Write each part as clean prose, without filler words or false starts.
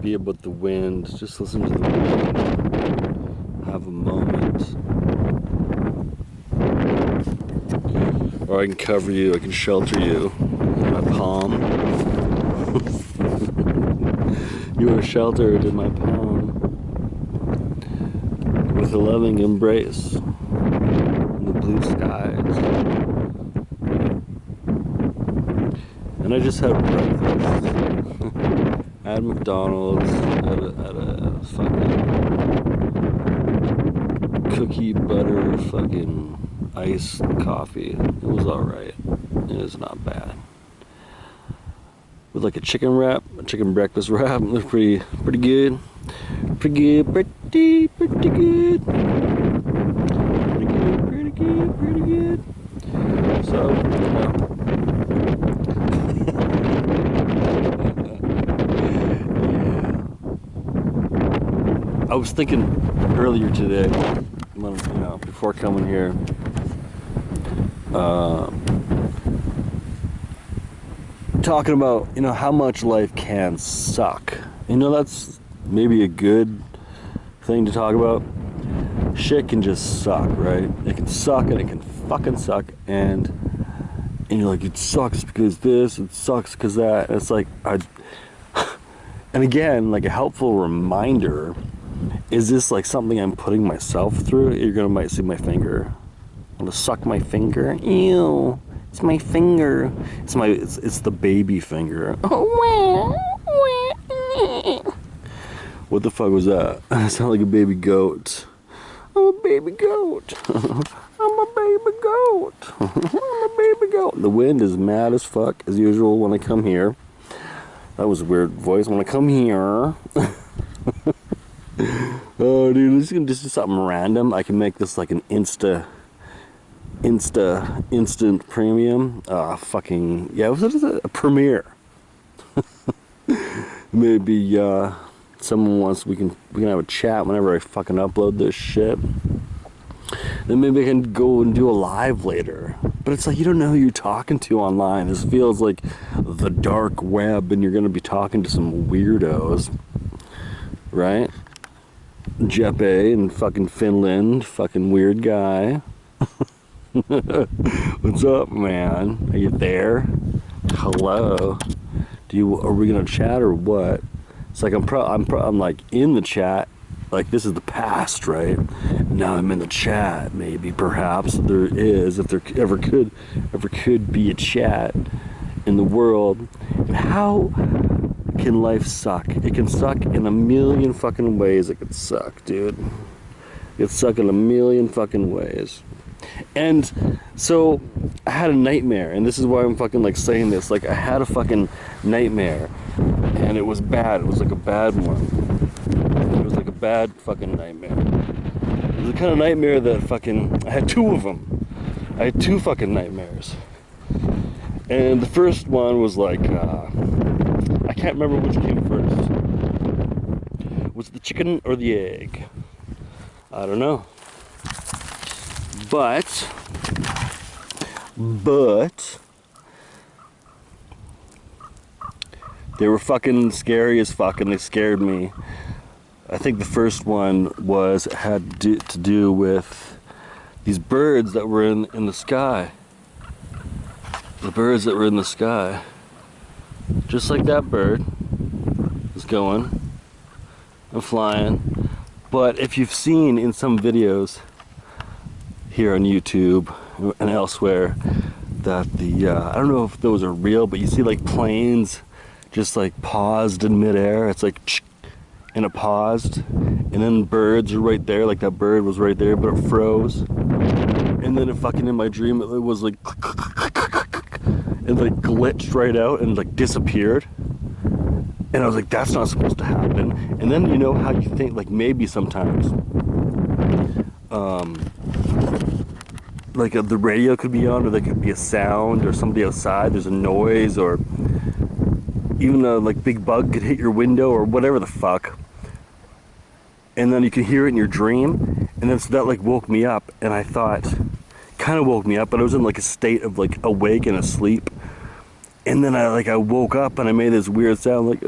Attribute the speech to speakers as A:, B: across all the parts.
A: be about the wind. Just listen to the wind. Have a moment. Or I can cover you, I can shelter you in my palm. You are sheltered in my palm with a loving embrace in the blue skies. And I just had breakfast. I had McDonald's at a fucking cookie butter fucking iced coffee. It was alright. It was not bad. With like a chicken wrap, a chicken breakfast wrap. It was pretty good. Pretty good. Pretty good. So, I was thinking earlier today, when, before coming here, talking about, how much life can suck. That's maybe a good thing to talk about. Shit can just suck, right? It can suck and it can fucking suck, and you're like, it sucks because this, it sucks because that. And it's like, and again, like a helpful reminder, is this like something I'm putting myself through? You're might see my finger. I'm gonna suck my finger. Ew, it's my finger. It's the baby finger. What the fuck was that? I sound like a baby goat. I'm a baby goat. I'm a baby goat. I'm a baby goat. The wind is mad as fuck as usual when I come here. That was a weird voice. When I come here. Oh, dude, let's just do something random. I can make this like an instant premium. Fucking, yeah, what is it? A premiere. Maybe, someone wants, we can have a chat whenever I fucking upload this shit. Then maybe I can go and do a live later. But it's like, you don't know who you're talking to online. This feels like the dark web, and you're gonna be talking to some weirdos. Right? Jeppe in fucking Finland, fucking weird guy. What's up, man? Are you there? Hello. Are we gonna chat or what? It's like I'm like in the chat, like this is the past, right? Now I'm in the chat, maybe, perhaps there is, if there ever could be a chat in the world. And how can life suck? It can suck in a million fucking ways. It could suck, dude. It could suck in a million fucking ways. And so I had a nightmare, and this is why I'm fucking like saying this. Like, I had a fucking nightmare, and it was bad. It was like a bad one. It was like a bad fucking nightmare. It was the kind of nightmare that fucking, I had two of them. I had two fucking nightmares. And the first one was like, I can't remember which came first. Was it the chicken or the egg? I don't know. But they were fucking scary as fuck, and they scared me. I think the first one had to do with these birds that were in the sky. The birds that were in the sky. Just like that bird is going and flying. But if you've seen in some videos here on YouTube and elsewhere that I don't know if those are real, but you see like planes just like paused in midair. It's like and it paused, and then birds are right there, like that bird was right there, but it froze. And then it fucking, in my dream, it was like and like glitched right out and like disappeared. And I was like, that's not supposed to happen. And then you know how you think, like maybe sometimes like the radio could be on, or there could be a sound, or somebody outside, there's a noise, or even a like big bug could hit your window, or whatever the fuck. And then you can hear it in your dream. And then so that like woke me up, and I thought, kind of woke me up, but I was in like a state of like awake and asleep. And then I woke up and I made this weird sound like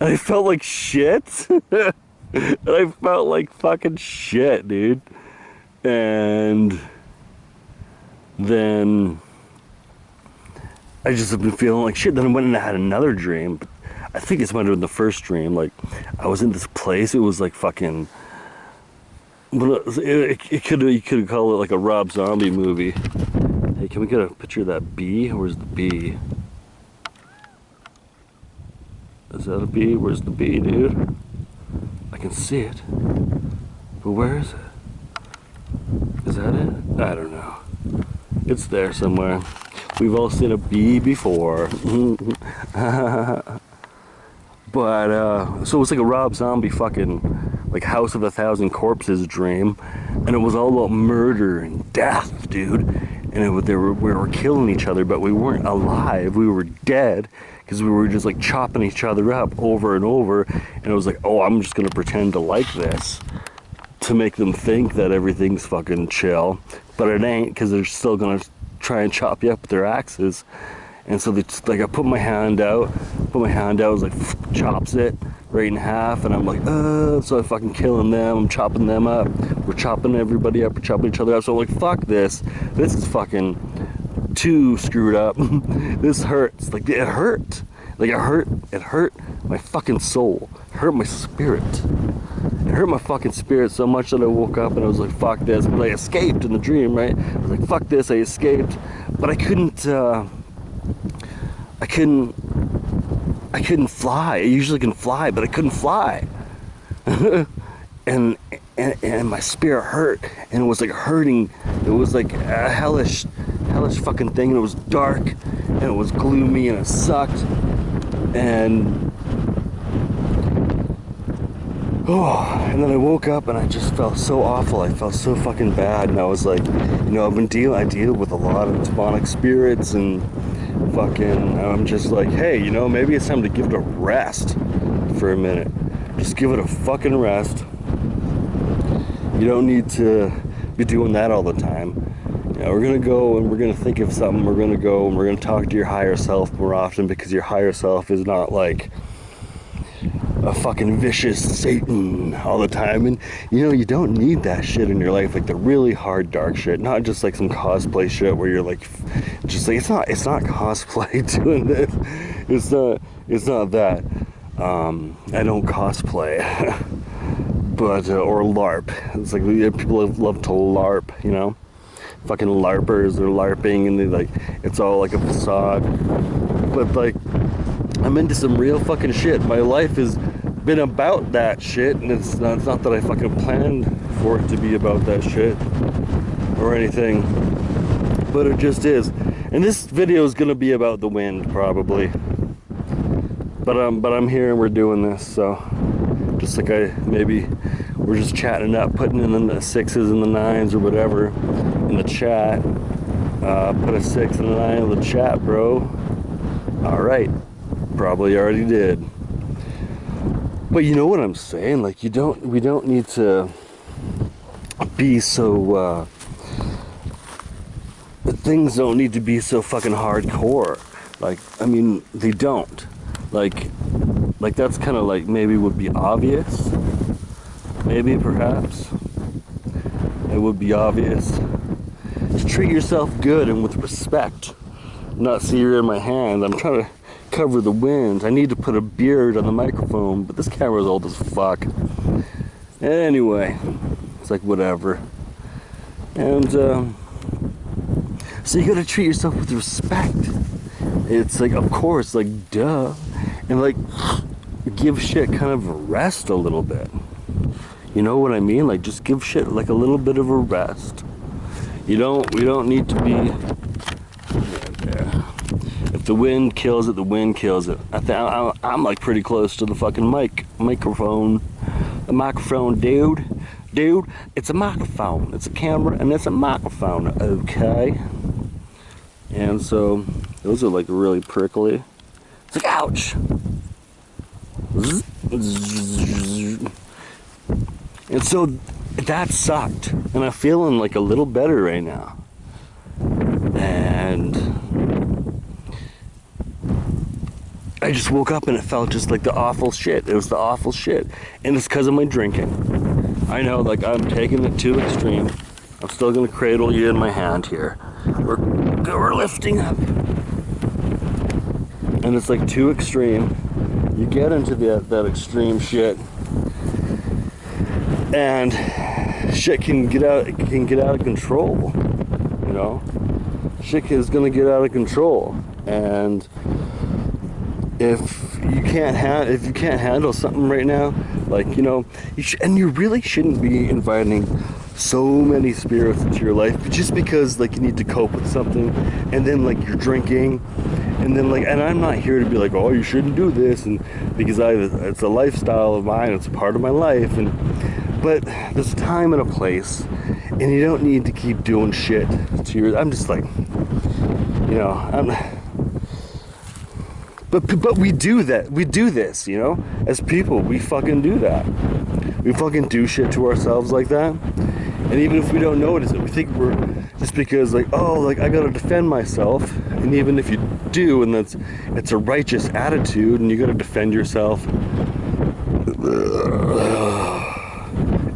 A: And I felt like shit. And I felt like fucking shit, dude. And then I just have been feeling like shit. Then I went and I had another dream. I think it's might have been the first dream. Like, I was in this place. It was like fucking. It could, you could call it like a Rob Zombie movie. Hey, can we get a picture of that bee? Where's the bee? Is that a bee? Where's the bee, dude? I can see it. But where is it? Is that it? I don't know. It's there somewhere. We've all seen a bee before. But, so it was like a Rob Zombie fucking, like House of a Thousand Corpses dream. And it was all about murder and death, dude. And we were killing each other, but we weren't alive. We were dead. Because we were just like chopping each other up over and over. And it was like, oh, I'm just going to pretend to like this. To make them think that everything's fucking chill. But it ain't, because they're still going to try and chop you up with their axes. And so they just, like, I put my hand out, it was like, chops it right in half, and I'm like, so I'm fucking killing them, I'm chopping them up, we're chopping everybody up, we're chopping each other up, so I'm like, fuck this is fucking too screwed up, this hurts, like, it hurt, like, it hurt my fucking soul, it hurt my spirit, it hurt my fucking spirit so much that I woke up and I was like, fuck this, but I escaped in the dream, right, I was like, fuck this, I escaped, but I couldn't fly. I usually can fly, but I couldn't fly. and my spirit hurt, and it was like hurting. It was like a hellish fucking thing, and it was dark, and it was gloomy, and it sucked. And and then I woke up and I just felt so awful. I felt so fucking bad, and I was like, you know, I deal with a lot of demonic spirits, and fucking, I'm just like, hey, you know, maybe it's time to give it a rest for a minute. Just give it a fucking rest. You don't need to be doing that all the time. You know, we're gonna go and we're gonna think of something. We're gonna go and we're gonna talk to your higher self more often, because your higher self is not like a fucking vicious Satan all the time. And you know, you don't need that shit in your life, like the really hard dark shit, not just like some cosplay shit where you're like, just like, it's not cosplay doing this, it's not that. I don't cosplay. But or LARP. It's like people love to LARP, you know, fucking LARPers, they're LARPing, and they like, it's all like a facade. But like, I'm into some real fucking shit. My life has been about that shit, and it's not that I fucking planned for it to be about that shit or anything, but it just is. And this video is gonna be about the wind, probably. But I'm here and we're doing this, so just like maybe we're just chatting up, putting in the 6s and the 9s or whatever in the chat. Put a 6 and a 9 in the chat, bro. All right. Probably already did. But you know what I'm saying? Like, we don't need to be so, things don't need to be so fucking hardcore. Like, I mean, they don't. Like that's kind of like maybe would be obvious. Maybe, perhaps. It would be obvious. Just treat yourself good and with respect. Not see you're in my hand. I'm trying to cover the wind. I need to put a beard on the microphone, but this camera's old as fuck. Anyway, it's like whatever. And so you gotta treat yourself with respect. It's like, of course, like, duh. And like, give shit kind of a rest a little bit. You know what I mean? Like, just give shit like a little bit of a rest. We don't need to be there. If the wind kills it, the wind kills it. I'm like pretty close to the fucking microphone. The microphone, dude. Dude, it's a microphone. It's a camera and it's a microphone, okay? And so, those are like really prickly. It's like, ouch! And so, that sucked. And I'm feeling like a little better right now. And I just woke up and it felt just like the awful shit. It was the awful shit. And it's because of my drinking. I know, like, I'm taking it too extreme. I'm still gonna cradle you in my hand here. We're lifting up. And it's like too extreme. You get into that extreme shit, and shit can get out of control, you know? Shit is gonna get out of control. And if you can't handle something right now, like, you know, you really shouldn't be inviting so many spirits into your life just because, like, you need to cope with something, and then, like, you're drinking, and then, like, and I'm not here to be like, oh, you shouldn't do this, and because it's a lifestyle of mine, it's a part of my life, but there's a time and a place, and you don't need to keep doing shit to your. I'm just like, you know, But we do that. We do this, you know? As people, we fucking do that. We fucking do shit to ourselves like that. And even if we don't notice it, we think we're just because, like, oh, like, I gotta defend myself. And even if you do, and it's a righteous attitude, and you gotta defend yourself.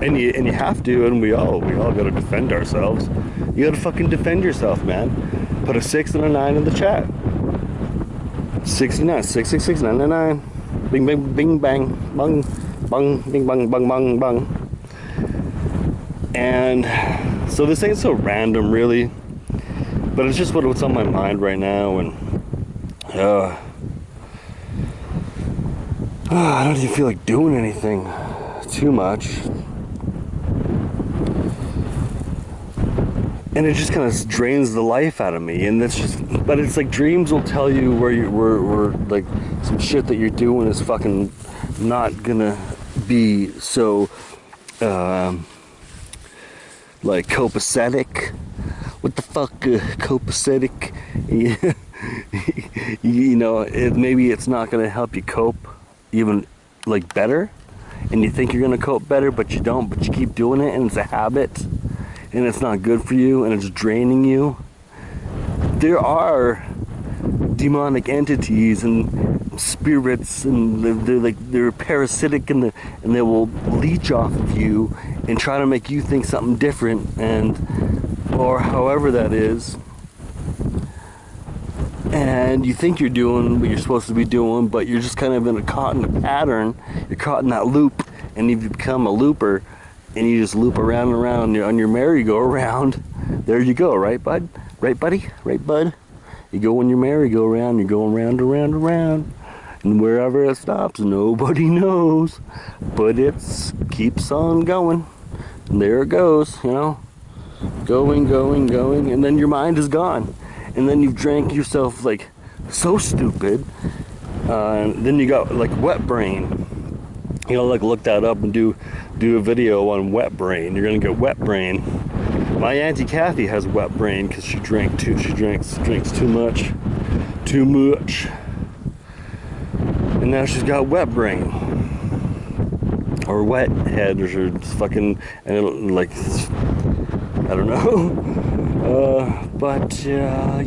A: And you have to, and we all gotta defend ourselves. You gotta fucking defend yourself, man. Put a 6 and a 9 in the chat. 69 666 999. Bing bang bing bang bung bung bing bung bung bung bung. And so this ain't so random, really, but it's just what's on my mind right now. And I don't even feel like doing anything too much. And it just kind of drains the life out of me, and that's just. But it's like dreams will tell you where like some shit that you're doing is fucking not gonna be so like copacetic. What the fuck, copacetic? You know, maybe it's not gonna help you cope even like better, and you think you're gonna cope better, but you don't. But you keep doing it, and it's a habit. And it's not good for you, and it's draining you. There are demonic entities and spirits, and they're parasitic, and they will leech off of you and try to make you think something different, or however that is. And you think you're doing what you're supposed to be doing, but you're just kind of caught in a pattern. You're caught in that loop, and if you become a looper, and you just loop around and around on your merry-go-round. There you go, right, bud? Right, buddy? Right, bud? You go on your merry-go-round, you're going round and round and round. And wherever it stops, nobody knows. But it keeps on going. And there it goes, you know? Going, going, going. And then your mind is gone. And then you've drank yourself, like, so stupid. Then you got, like, wet brain. You know, like, look that up and do a video on wet brain. You're gonna get wet brain. My Auntie Kathy has wet brain because she drank too. She drinks too much, and now she's got wet brain or wet head, or fucking, and it'll, like, I don't know. But yeah.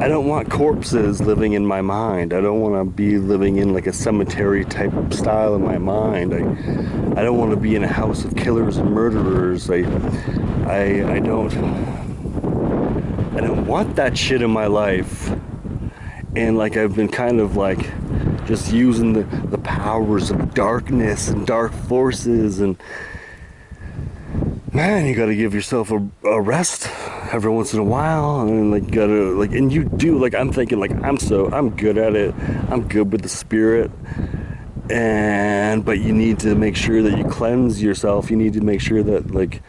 A: I don't want corpses living in my mind. I don't want to be living in like a cemetery type style in my mind. I don't want to be in a house of killers and murderers. I don't want that shit in my life. And like I've been kind of like just using the powers of darkness and dark forces, and man, you gotta give yourself a rest every once in a while, and like gotta like, and you do, like, I'm thinking like I'm good at it, I'm good with the spirit, but you need to make sure that you cleanse yourself. You need to make sure that like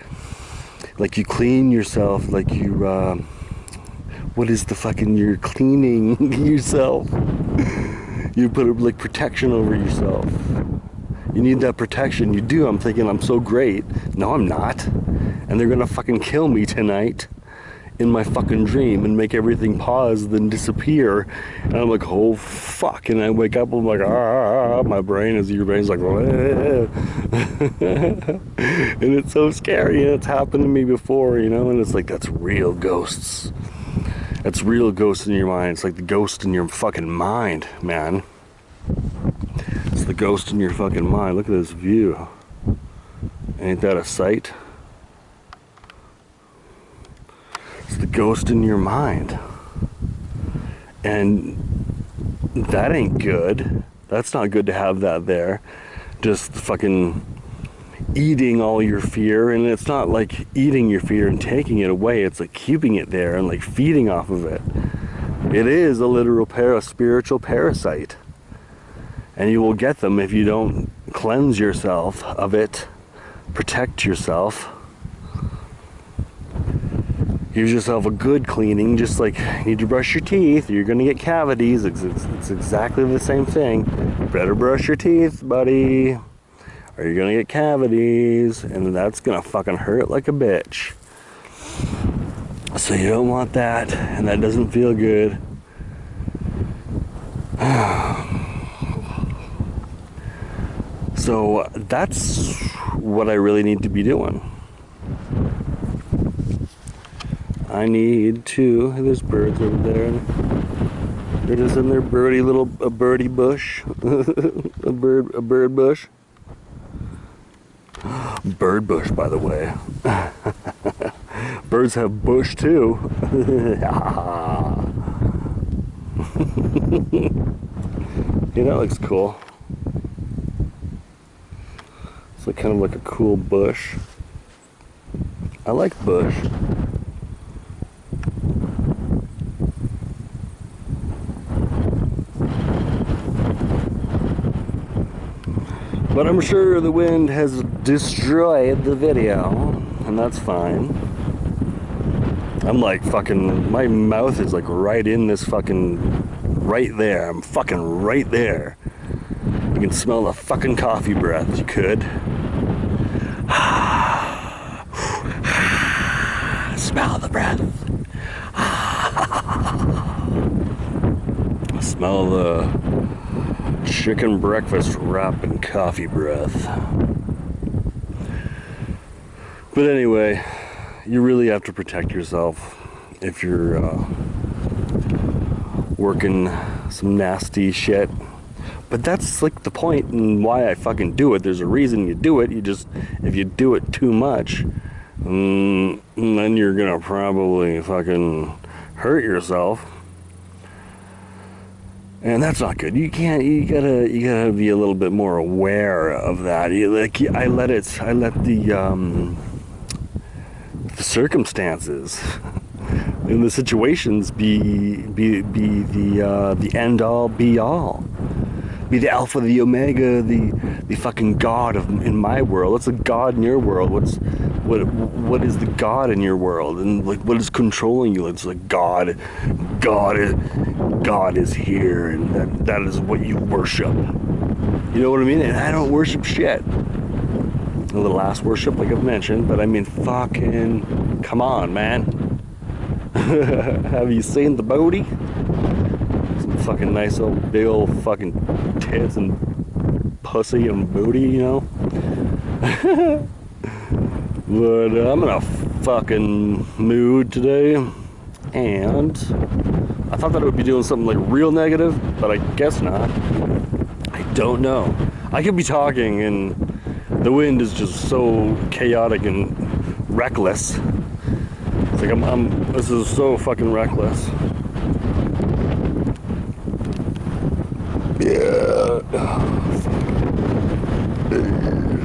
A: you clean yourself, like you you're cleaning yourself. You put like protection over yourself. You need that protection. You do. I'm thinking I'm so great. No, I'm not. And they're gonna fucking kill me tonight in my fucking dream and make everything pause, then disappear. And I'm like, oh fuck. And I wake up, I'm like, my brain is, your brain's like, and it's so scary. And it's happened to me before, you know, and it's like, that's real ghosts. It's real ghost in your mind. It's like the ghost in your fucking mind, man. It's the ghost in your fucking mind. Look at this view. Ain't that a sight? It's the ghost in your mind. And that ain't good. That's not good to have that there. Just fucking eating all your fear. And it's not like eating your fear and taking it away. It's like keeping it there and like feeding off of it. It is a literal spiritual parasite. And you will get them if you don't cleanse yourself of it. Protect yourself. Give yourself a good cleaning, just like you need to brush your teeth. You're gonna get cavities. It's exactly the same thing. Better brush your teeth, buddy, or you're gonna get cavities, and that's gonna fucking hurt like a bitch. So you don't want that, and that doesn't feel good. So that's what I really need to be doing. I need to. There's birds over there. They're just in their birdie little birdie bush. a bird bush. Bird bush, by the way. Birds have bush too. Yeah, that looks cool. It's like kind of like a cool bush. I like bush. But I'm sure the wind has destroyed the video, and that's fine. I'm like fucking, my mouth is like right in this fucking, right there. I'm fucking right there. You can smell the fucking coffee breath. You could. Smell the breath. Smell the chicken breakfast wrap and coffee breath. But anyway, you really have to protect yourself if you're working some nasty shit. But that's like the point and why I fucking do it. There's a reason you do it. You just, if you do it too much, then you're gonna probably fucking hurt yourself. And that's not good. You gotta be a little bit more aware of that. I let the circumstances and the situations be the end all be all. Be the alpha, the omega, the fucking god in my world. What's the god in your world? What is the god in your world? And like, what is controlling you? It's like God is here, and that is what you worship. You know what I mean? And I don't worship shit. A little ass worship, like I've mentioned, but I mean, fucking, come on, man. Have you seen the booty? Some fucking nice old, big old fucking tits and pussy and booty, you know? But I'm in a fucking mood today, and I thought that I would be doing something like real negative, but I guess not. I don't know. I could be talking and the wind is just so chaotic and reckless. It's like this is so fucking reckless. Yeah.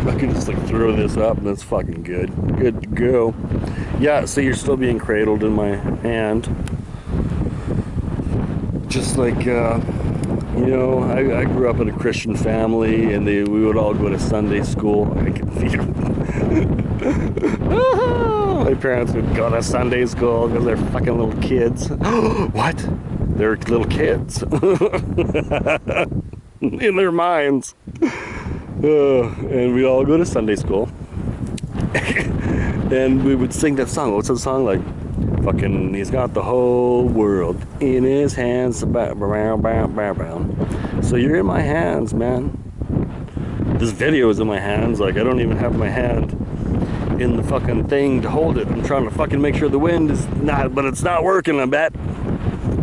A: I could just like throw this up and that's fucking good. Good to go. Yeah, so you're still being cradled in my hand. Just like, you know, I grew up in a Christian family and we would all go to Sunday school. I can feel my parents would go to Sunday school because they're fucking little kids. What? They're little kids. In their minds. And we'd all go to Sunday school. And we would sing that song. What's that song like? Fucking, he's got the whole world in his hands. So you're in my hands, man. This video is in my hands. Like, I don't even have my hand in the fucking thing to hold it. I'm trying to fucking make sure the wind is not, but it's not working, I bet.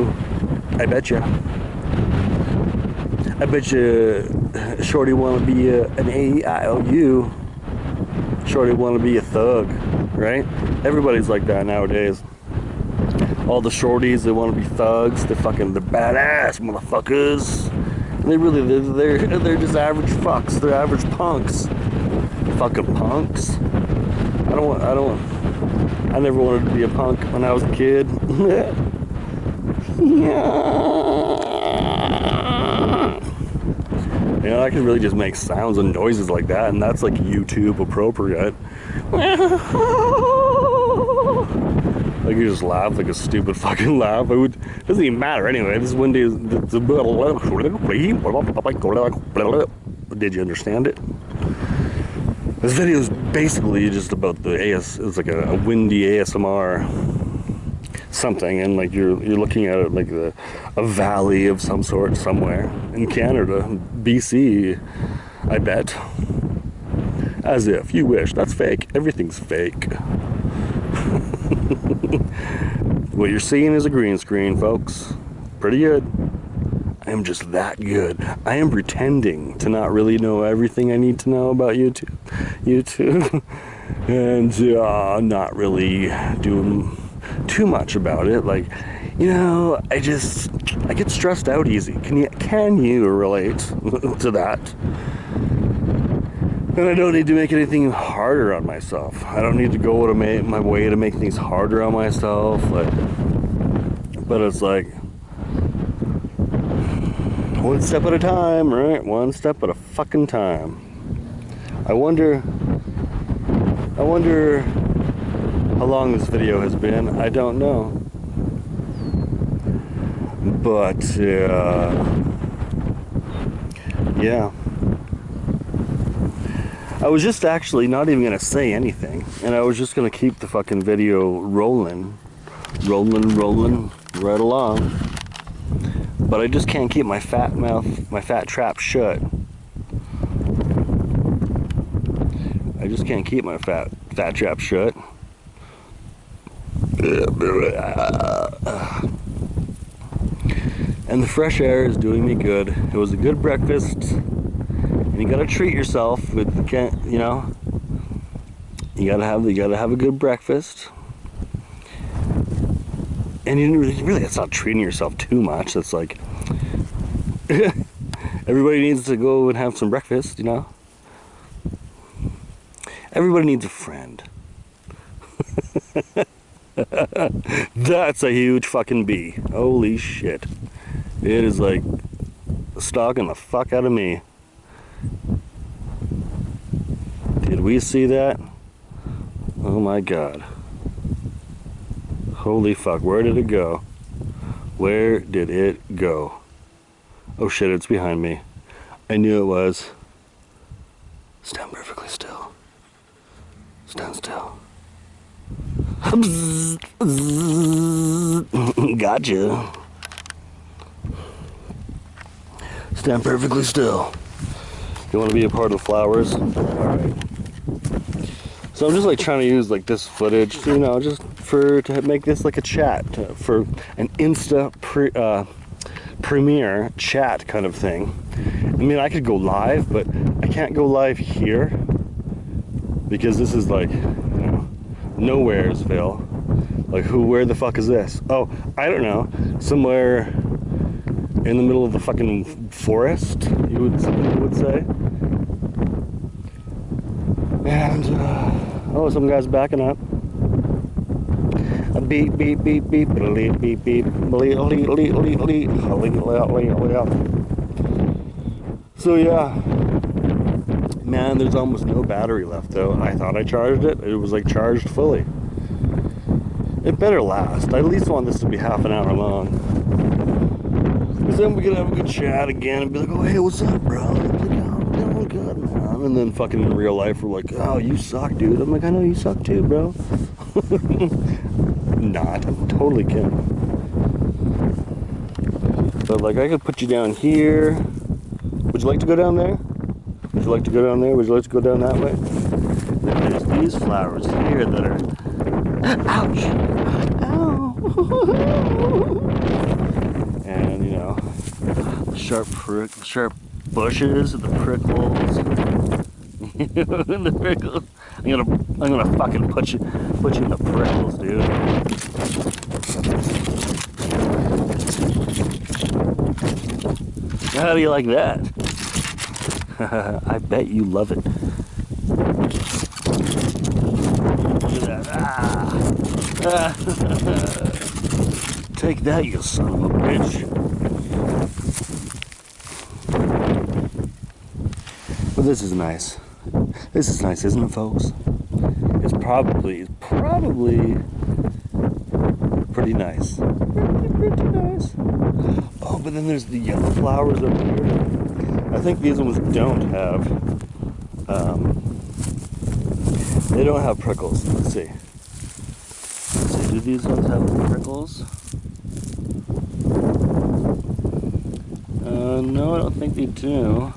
A: you. I bet you. I bet you Shorty want to be an AIOU. Shorty want to be a thug, right? Everybody's like that nowadays. All the shorties, they want to be thugs. They're badass motherfuckers. And they're just average fucks. They're average punks. Fucking punks. I never wanted to be a punk when I was a kid. You know, I can really just make sounds and noises like that, and that's like YouTube appropriate. Like you just laugh like a stupid fucking laugh. It doesn't even matter anyway. This is windy. Did you understand it? This video is basically just about it's like a windy ASMR something, and like you're looking at it like a valley of some sort somewhere in Canada, BC, I bet. As if you wish. That's fake. Everything's fake. What you're seeing is a green screen, folks. Pretty good. I am just that good. I am pretending to not really know everything I need to know about YouTube, and not really doing too much about it. Like, you know, I get stressed out easy. Can you relate to that? And I don't need to make anything harder on myself. I don't need to go out of my way to make things harder on myself. But it's like one step at a time, right? One step at a fucking time. I wonder how long this video has been. I don't know. But yeah, I was just actually not even gonna say anything, and I was just gonna keep the fucking video rolling right along. But I just can't keep my fat mouth, my fat trap shut. I just can't keep my fat trap shut. And the fresh air is doing me good. It was a good breakfast, and you gotta treat yourself with, you know, you gotta have a good breakfast. And really, it's not treating yourself too much. It's like everybody needs to go and have some breakfast, you know. Everybody needs a friend. That's a huge fucking bee. Holy shit. It is like stalking the fuck out of me. Did we see that? Oh my god. Holy fuck, where did it go? Where did it go? Oh shit, it's behind me. I knew it was. Stand perfectly still. Stand still. Gotcha. Stand perfectly still. You want to be a part of the flowers? Alright. So I'm just like trying to use like this footage, you know, just to make this like a chat, for an Insta premiere chat kind of thing. I mean, I could go live, but I can't go live here because this is like, you know, Nowheresville. Like, where the fuck is this? Oh, I don't know. Somewhere in the middle of the fucking forest, you would say. And oh, some guy's backing up. A beep beep beep beep beep beep beep. So yeah, man, there's almost no battery left though. I thought I charged it. It was like charged fully. It better last. I at least want this to be half an hour long. Because then we can have a good chat again and be like, oh hey, what's up, bro? I'm like, oh, I'm doing good, man. And then fucking in real life we're like, oh, you suck, dude. I'm like, I know you suck too, bro. Not. I'm totally kidding. But like, I could put you down here. Would you like to go down there? Would you like to go down there? Would you like to go down that way? Then there's these flowers here that are... Ouch! Ow! And, you know, sharp bushes and the prickles. And the prickles. I'm gonna fucking put you in the prickles, dude. How do you like that? I bet you love it. Look at that. Ah. Take that, you son of a bitch. Well, this is nice. This is nice, isn't it, folks? It's probably pretty nice. Pretty nice. Oh, but then there's the yellow flowers over here. I think these ones don't have, they don't have prickles. Let's see. Do these ones have prickles? No, I don't think they do.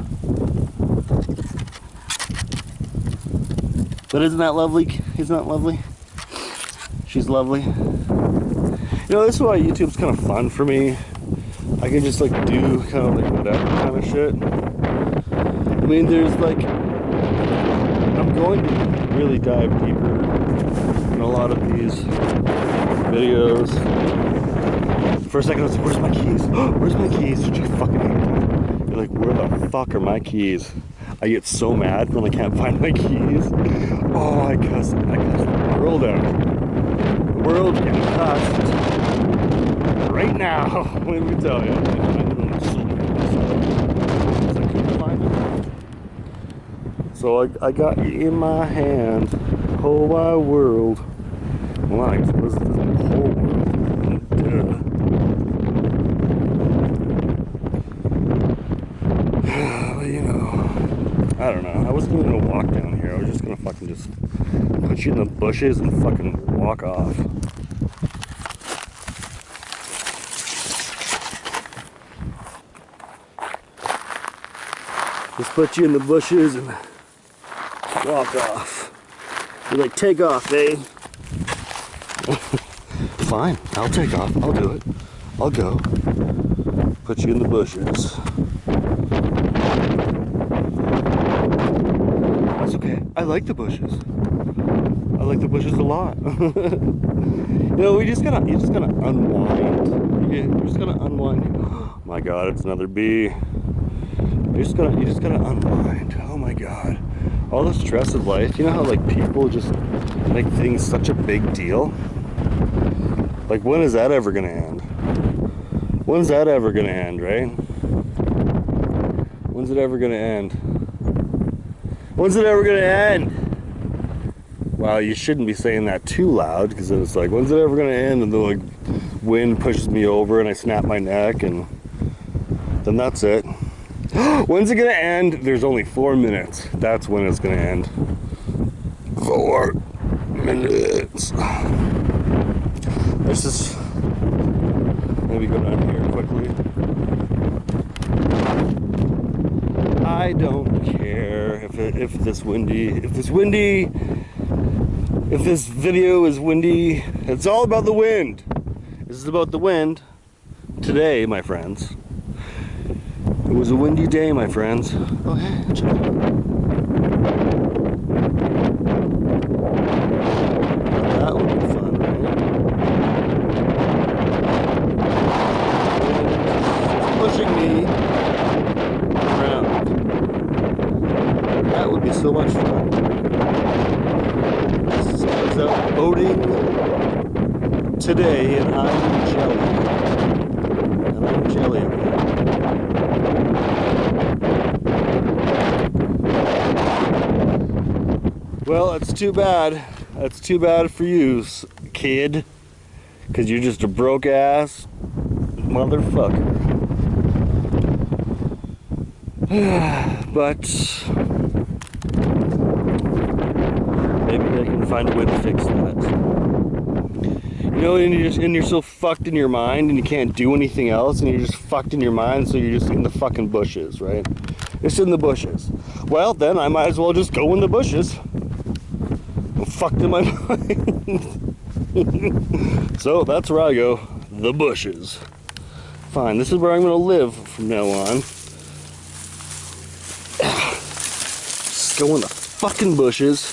A: But isn't that lovely? Isn't that lovely? She's lovely. You know, this is why YouTube's kind of fun for me. I can just like do kind of like whatever kind of shit. I mean, there's like, I'm going to really dive deeper in a lot of these videos. For a second I was like, where's my keys? Where's my keys? Did you fucking hate that? You're like, where the fuck are my keys? I get so mad when I can't find my keys. Oh, I cuss the world out. The world's getting cussed right now. Let me tell you. So I got you in my hand, whole wide world. Well, I suppose this is the whole world. I wasn't even gonna walk down here. I was just gonna fucking just put you in the bushes and fucking walk off. Just put you in the bushes and walk off. You're like, take off, eh? Fine, I'll take off. I'll do it. I'll go. Put you in the bushes. That's okay. I like the bushes. I like the bushes a lot. You know, you just gotta unwind. You're just gonna unwind. Oh my God, it's another bee. You just gotta unwind. Oh my God. All the stress of life. You know how like people just make things such a big deal? Like, when is that ever gonna end? When's that ever gonna end, right? When's it ever gonna end? When's it ever gonna end? Well, you shouldn't be saying that too loud, because then it's like, when's it ever gonna end? And the like wind pushes me over and I snap my neck, and then that's it. When's it gonna end? There's only 4 minutes. That's when it's gonna end. 4 minutes. Let's just maybe go down here quickly. I don't care if this video is windy. It's all about the wind. This is about the wind. Today, my friends. It was a windy day, my friends. Oh, hey, check it out. That would be fun, right? Pushing me around. That would be so much fun. So I was out boating today, and I'm jelly. And I'm jelly. Well, that's too bad. That's too bad for you, kid. Because you're just a broke ass motherfucker. But maybe I can find a way to fix that. You know, and you're so fucked in your mind and you can't do anything else, and you're just fucked in your mind, so you're just in the fucking bushes, right? It's in the bushes. Well, then I might as well just go in the bushes. I'm fucked in my mind. So that's where I go, the bushes. Fine, this is where I'm gonna live from now on. Just go in the fucking bushes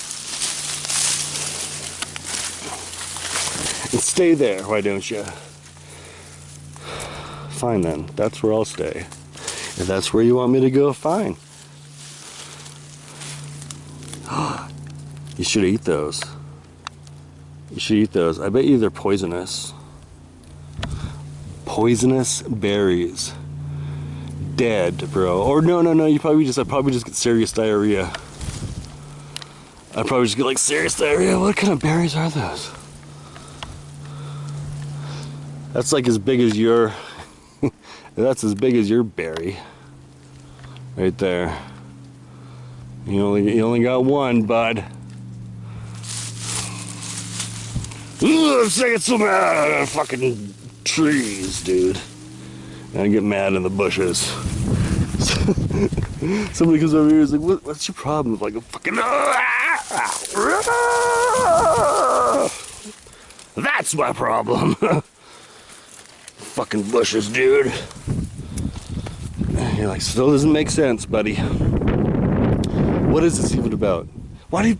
A: and stay there, why don't you? Fine then, that's where I'll stay. If that's where you want me to go, fine. You should eat those. You should eat those. I bet you they're poisonous. Poisonous berries. Dead, bro. Or no, I'd probably just get serious diarrhea. I'd probably just get like serious diarrhea. What kind of berries are those? That's like as big as your that's as big as your berry. Right there. You only got one, bud. Ugh, I'm sick of some fucking trees, dude. And I get mad in the bushes. Somebody comes over here and is like, what's your problem? Like a fucking that's my problem. Fucking bushes, dude. And you're like, still doesn't make sense, buddy. What is this even about? Why do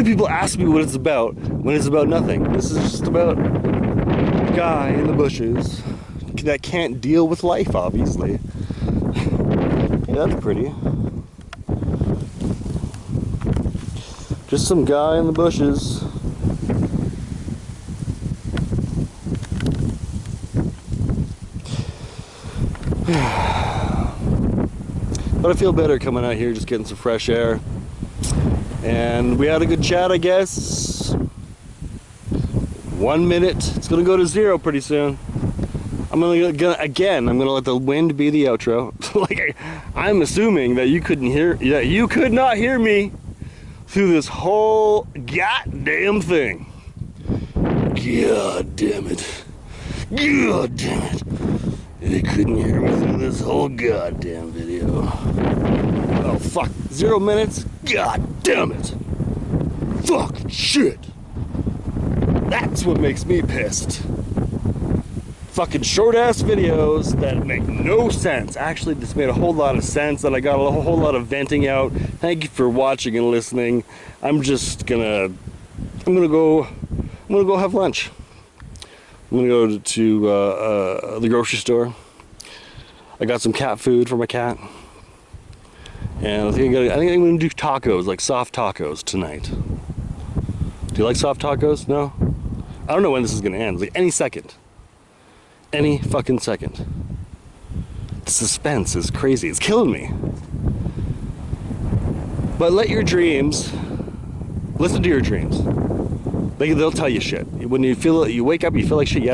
A: people ask me what it's about when it's about nothing? This is just about a guy in the bushes that can't deal with life, obviously. Yeah, that's pretty. Just some guy in the bushes. But I feel better coming out here, just getting some fresh air. And we had a good chat, I guess. 1 minute. It's gonna go to 0 pretty soon. I'm gonna let the wind be the outro. Like I'm assuming that you could not hear me through this whole goddamn thing. God damn it. God damn it. They couldn't hear me through this whole goddamn video. Oh fuck, 0 minutes? God damn it. Fuck shit. That's what makes me pissed. Fucking short ass videos that make no sense. Actually, this made a whole lot of sense and I got a whole lot of venting out. Thank you for watching and listening. I'm gonna go have lunch. I'm gonna go to the grocery store. I got some cat food for my cat. And I think I'm gonna do tacos, like soft tacos tonight. Do you like soft tacos? No? I don't know when this is gonna end. Like any second. Any fucking second. The suspense is crazy. It's killing me. But let your dreams, listen to your dreams. They'll tell you shit. When you wake up, you feel like shit, you